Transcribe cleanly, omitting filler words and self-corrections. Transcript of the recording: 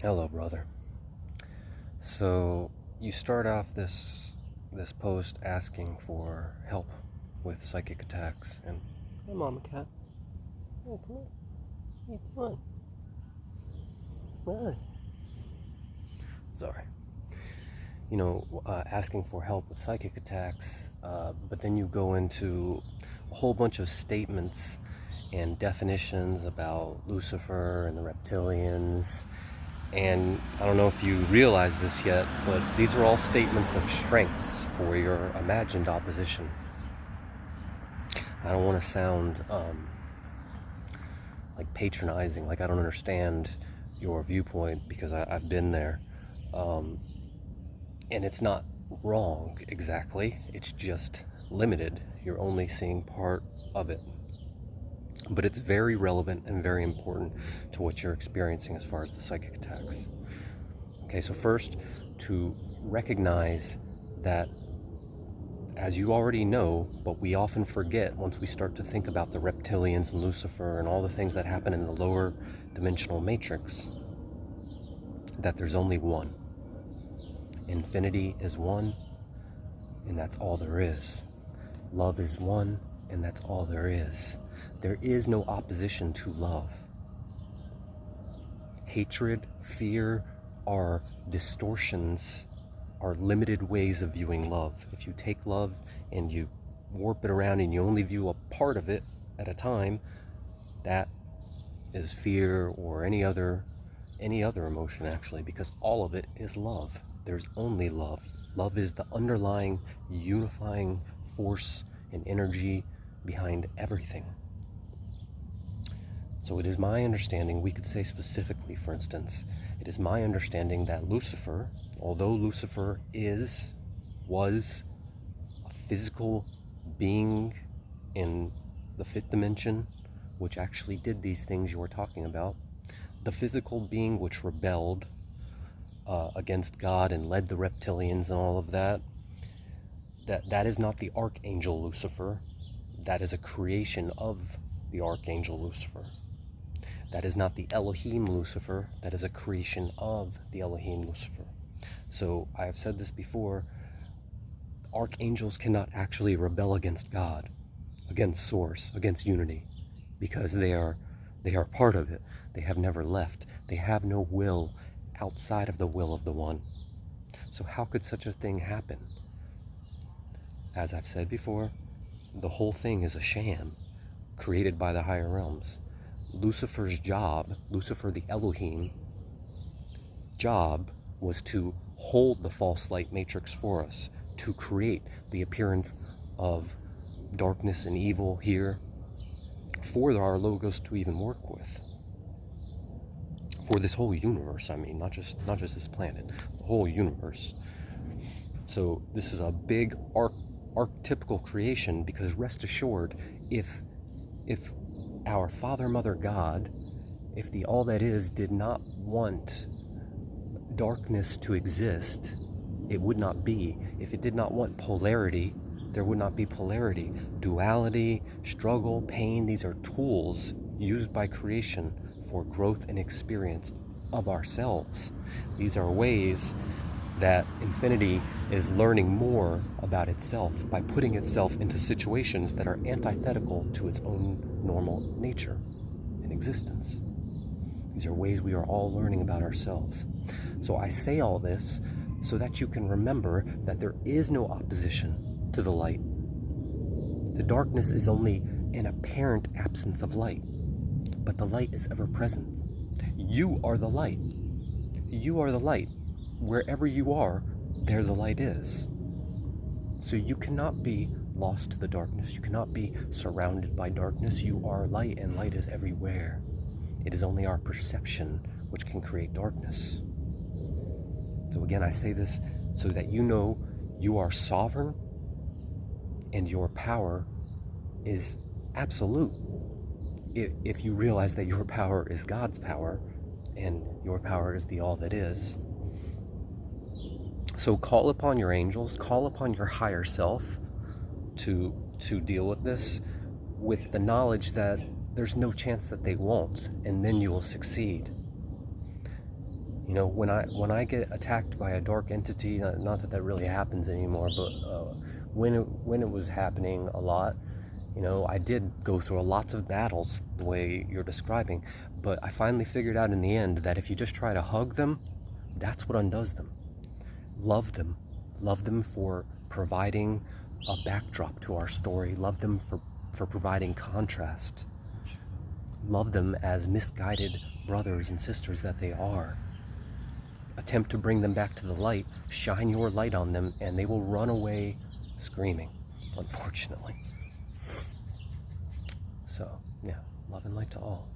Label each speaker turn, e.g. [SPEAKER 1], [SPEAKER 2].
[SPEAKER 1] Hello, brother. So you start off this post asking for help with psychic attacks, and hey, Mama Cat, hey, come here. What are you doing? Hi. Sorry. Asking for help with psychic attacks, but then you go into a whole bunch of statements and definitions about Lucifer and the Reptilians. And I don't know if you realize this yet, but these are all statements of strengths for your imagined opposition. I don't want to sound like patronizing, like I don't understand your viewpoint, because I've been there. And it's not wrong exactly, it's just limited. You're only seeing part of it. But it's very relevant and very important to what you're experiencing as far as the psychic attacks. Okay, so first, to recognize that, as you already know, but we often forget once we start to think about the reptilians and Lucifer and all the things that happen in the lower dimensional matrix, that there's only one. Infinity is one, and that's all there is. Love is one, and that's all there is. There is no opposition to love. Hatred, fear are distortions, are limited ways of viewing love. If you take love and you warp it around and you only view a part of it at a time, that is fear or any other emotion, actually, because all of it is love. There's only love. Love is the underlying unifying force and energy behind everything. So it is my understanding, we could say specifically, for instance, it is my understanding that Lucifer, although Lucifer was a physical being in the fifth dimension, which actually did these things you were talking about, the physical being which rebelled against God and led the reptilians and all of that, that is not the archangel Lucifer. That is a creation of the archangel Lucifer. That is not the Elohim Lucifer. That is a creation of the Elohim Lucifer. So I have said this before, archangels cannot actually rebel against God, against source, against unity, because they are part of it. They have never left. They have no will outside of the will of the one. So how could such a thing happen? As I've said before, the whole thing is a sham created by the higher realms. Lucifer's job, Lucifer the Elohim, job was to hold the false light matrix for us, to create the appearance of darkness and evil here for our logos to even work with. For this whole universe, I mean, not just this planet, the whole universe. So this is a big archetypical creation, because rest assured, if our Father, Mother, God, if the all that is did not want darkness to exist, it would not be. If it did not want polarity, there would not be polarity. Duality, struggle, pain, these are tools used by creation for growth and experience of ourselves. These are ways that infinity is learning more about itself by putting itself into situations that are antithetical to its own normal nature and existence. These are ways we are all learning about ourselves. So I say all this so that you can remember that there is no opposition to the light. The darkness is only an apparent absence of light, but the light is ever present. You are the light. You are the light. Wherever you are, there the light is. So you cannot be lost to the darkness. You cannot be surrounded by darkness. You are light, and light is everywhere. It is only our perception which can create darkness. So again, I say this so that you know you are sovereign and your power is absolute. If you realize that your power is God's power and your power is the all that is. So call upon your angels, call upon your higher self to deal with this, with the knowledge that there's no chance that they won't, and then you will succeed. You know, when I get attacked by a dark entity, not that that really happens anymore, but when it was happening a lot, you know, I did go through lots of battles the way you're describing, but I finally figured out in the end that if you just try to hug them, that's what undoes them. Love them. Love them for providing a backdrop to our story. Love them for providing contrast. Love them as misguided brothers and sisters that they are. Attempt to bring them back to the light, shine your light on them, and they will run away screaming, unfortunately. So, yeah, love and light to all.